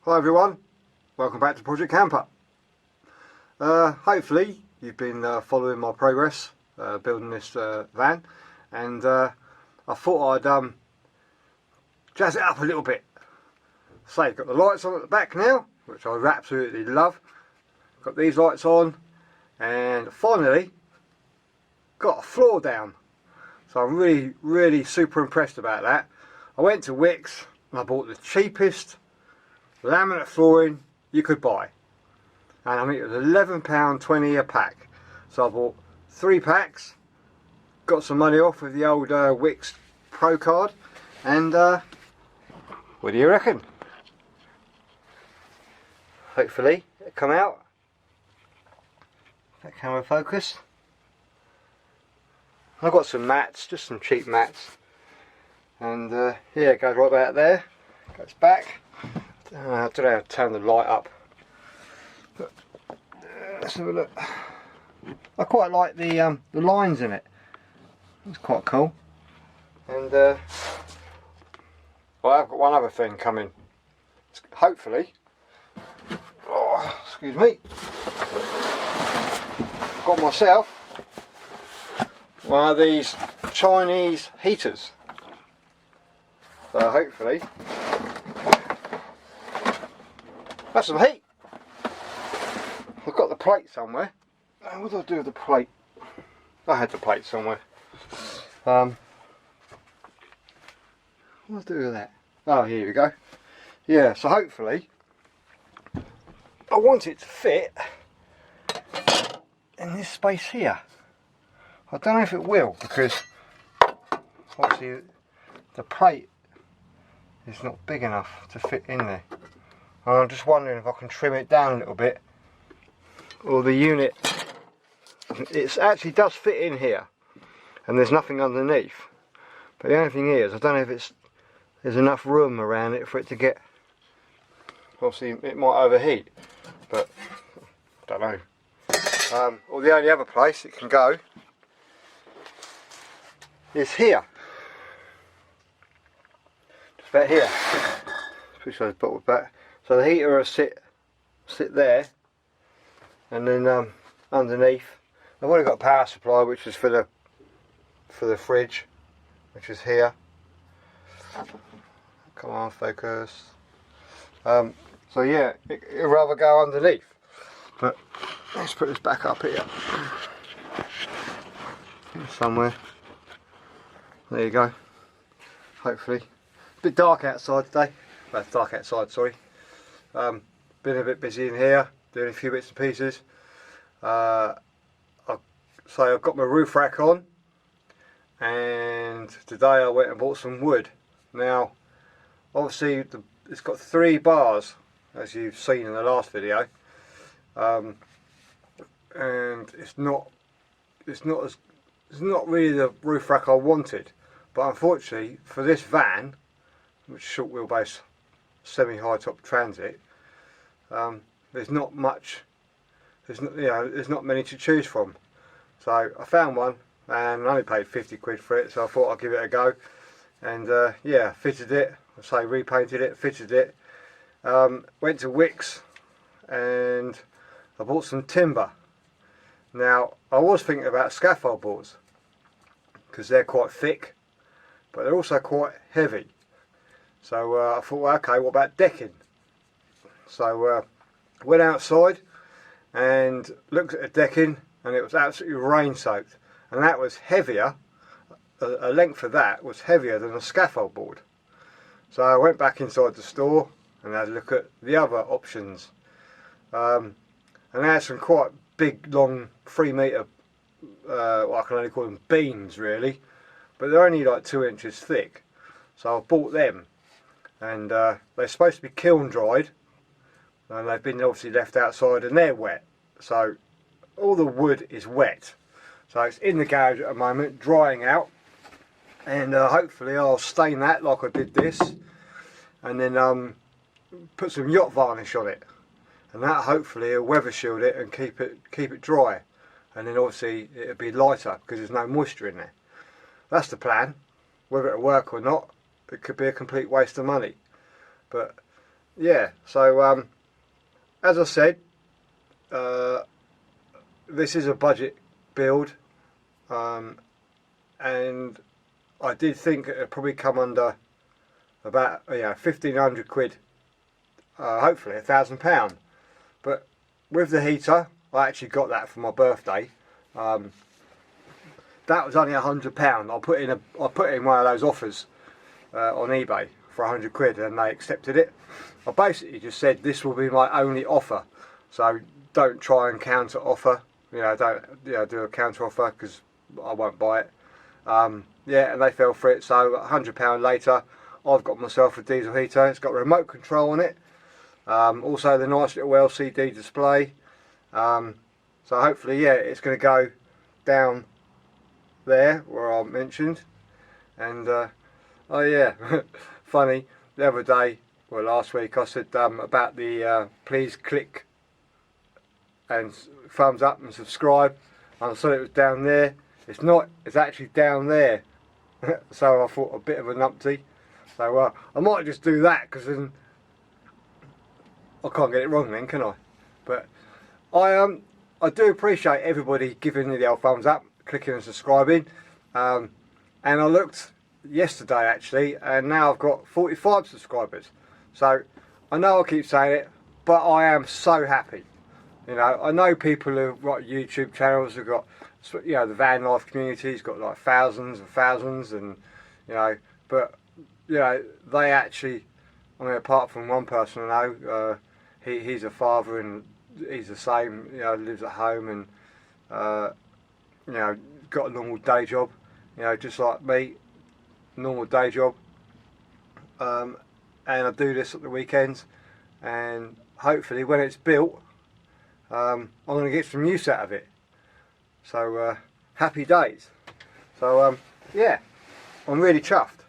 Hi everyone, welcome back to Project Camper. Hopefully you've been following my progress building this van, and I thought I'd jazz it up a little bit. So got the lights on at the back now, which I absolutely love. Got these lights on, and finally got a floor down. So I'm really super impressed about that. I went to Wickes and I bought the cheapest laminate flooring you could buy, and I mean it was £11.20 a pack. So I bought 3 packs, got some money off with the old Wickes Pro card, and what do you reckon? Hopefully it'll come out. That camera focus. I've got some mats, just some cheap mats, and yeah, it goes right about there, goes back. I don't know how to turn the light up, but let's have a look. I quite like the lines in it. It's quite cool. And well, I've got one other thing coming. Hopefully, oh, excuse me, got myself one of these Chinese heaters. So hopefully that's some heat. I've got the plate somewhere. What do I do with the plate? I had the plate somewhere. What do I do with that? Oh, here we go. Yeah, so hopefully I want it to fit in this space here. I don't know if it will, because obviously the plate is not big enough to fit in there. And I'm just wondering if I can trim it down a little bit, or the unit, it actually does fit in here and there's nothing underneath, but the only thing is I don't know if there's enough room around it for it to get, obviously it might overheat, but I don't know. Or the only other place it can go is here, just about here. Push those bottles back. So the heater will sit there, and then underneath I've already got a power supply, which is for the fridge, which is here. Come on, focus. So yeah, it'll rather go underneath, but let's put this back up here somewhere. There you go. Hopefully, a bit dark outside today. Well, it's dark outside, sorry. Been a bit busy in here, doing a few bits and pieces. So I've got my roof rack on, and today I went and bought some wood. Now, obviously, it's got 3 bars, as you've seen in the last video, and it's not really the roof rack I wanted. But unfortunately, for this van, which is short wheelbase, semi-high top transit, there's not much. There's not many to choose from. So I found one, and I only paid 50 quid for it. So I thought I'd give it a go, and yeah, fitted it. I say repainted it, fitted it. Went to Wickes, and I bought some timber. Now I was thinking about scaffold boards, because they're quite thick, but they're also quite heavy. So I thought, well, okay, what about decking? So went outside and looked at the decking, and it was absolutely rain soaked, and that was heavier, a length of that was heavier than a scaffold board. So I went back inside the store and had a look at the other options, and they had some quite big, long 3 metre, well, I can only call them beams really, but they're only like 2 inches thick. So I bought them, and they're supposed to be kiln dried, and they've been obviously left outside and they're wet, so all the wood is wet. So it's in the garage at the moment, drying out, and hopefully I'll stain that like I did this, and then put some yacht varnish on it, and that hopefully will weather shield it and keep it dry, and then obviously it'll be lighter because there's no moisture in there. That's the plan. Whether it'll work or not, it could be a complete waste of money, but yeah, so as I said, this is a budget build, and I did think it would probably come under about 1,500 quid, hopefully £1,000. But with the heater, I actually got that for my birthday. That was only £100. I put in one of those offers on eBay for 100 quid, and they accepted it. I basically just said this will be my only offer, so don't try and counter offer. Don't do a counter offer because I won't buy it. Yeah, and they fell for it. So £100 later, I've got myself a diesel heater. It's got a remote control on it. Also the nice little LCD display. So hopefully, yeah, it's going to go down there where I mentioned. And oh yeah, funny, the other day, well last week, I said about the please click and thumbs up and subscribe, and I saw it was down there. It's not, it's actually down there. So I thought a bit of a numpty. So I might just do that, because then I can't get it wrong then, can I? But I do appreciate everybody giving me the old thumbs up, clicking and subscribing. And I looked yesterday actually, and now I've got 45 subscribers. So I know I keep saying it, but I am so happy. I know people who've got YouTube channels who've got, the van life community's got like thousands and thousands, and but they actually, I mean, apart from one person I know, he's a father and he's the same, lives at home and got a normal day job, just like me, normal day job, and I do this at the weekends, and hopefully when it's built, I'm going to get some use out of it. So happy days. So yeah, I'm really chuffed.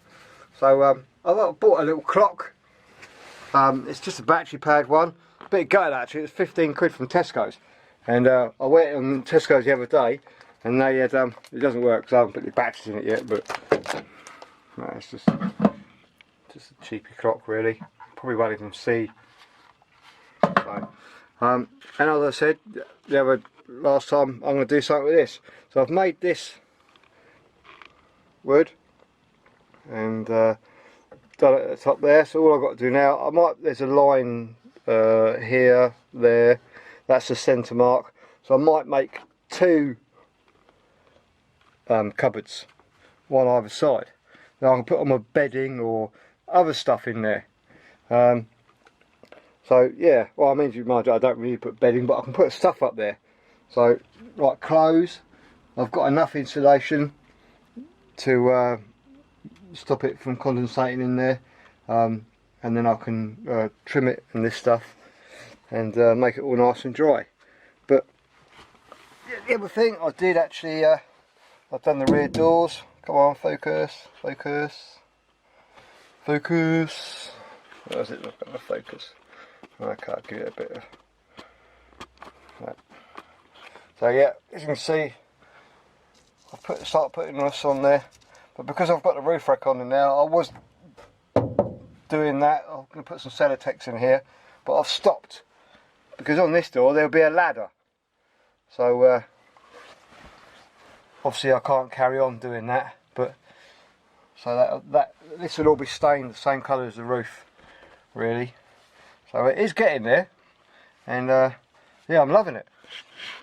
So I bought a little clock. It's just a battery powered one. A bit gutted actually. It's 15 quid from Tesco's, and I went on Tesco's the other day, and they had it doesn't work because I haven't put the batteries in it yet. But no, it's just a cheapy clock really. Probably won't even see. So, and as I said last time, I'm going to do something with this. So I've made this wood and done it at the top there. So all I've got to do now, there's a line here, there. That's the centre mark. So I might make two cupboards, one either side. Now I can put on my bedding or other stuff in there. So yeah, well, I mean, I don't really put bedding, but I can put stuff up there. So like clothes, I've got enough insulation to stop it from condensating in there, and then I can trim it and this stuff and make it all nice and dry. But the other thing I did actually, I've done the rear doors. Come on, focus, focus, focus. Where does it look at the focus? Okay, I'll give it a bit of that. So yeah, as you can see, I've started putting this on there, but because I've got the roof rack on now, I was doing that. I'm going to put some Celotex in here, but I've stopped because on this door there'll be a ladder. So obviously I can't carry on doing that, but so that this will all be stained the same colour as the roof, really. So it is getting there, and yeah, I'm loving it.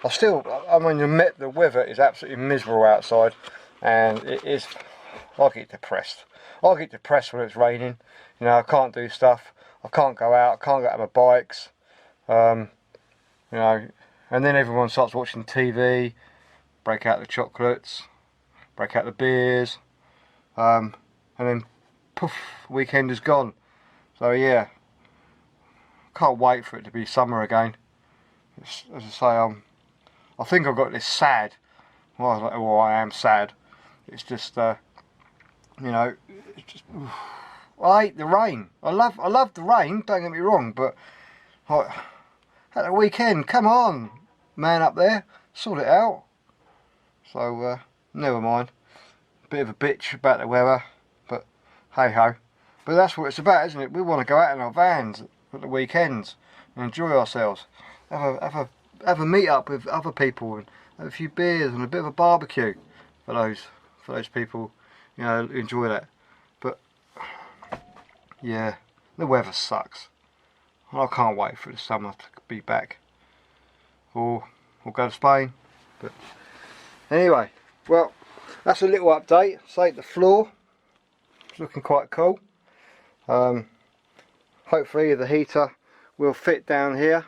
I mean, the weather is absolutely miserable outside, and it is. I get depressed. I get depressed when it's raining. I can't do stuff. I can't go out. I can't get on my bikes. And then everyone starts watching TV. Break out the chocolates. Break out the beers. And then poof, weekend is gone. So yeah, can't wait for it to be summer again. As I say, I think I've got this sad. Well, I am sad. It's just, it's just. I hate the rain. I love the rain. Don't get me wrong, but like, at the weekend, come on, man up there, sort it out. So never mind. Bit of a bitch about the weather, but hey ho. But that's what it's about, isn't it? We want to go out in our vans at the weekends and enjoy ourselves. Have a meet up with other people and have a few beers and a bit of a barbecue for those people, you know, who enjoy that. But yeah, the weather sucks. I can't wait for the summer to be back, or go to Spain. But anyway, well, that's a little update. Say the floor, it's looking quite cool. Hopefully the heater will fit down here.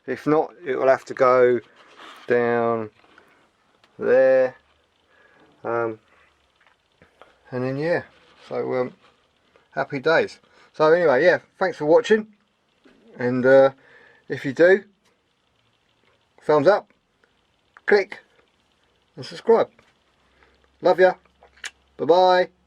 If not, it will have to go down there. And then yeah, so happy days. So anyway, yeah, thanks for watching, and if you do, thumbs up, click and subscribe. Love ya. Bye bye.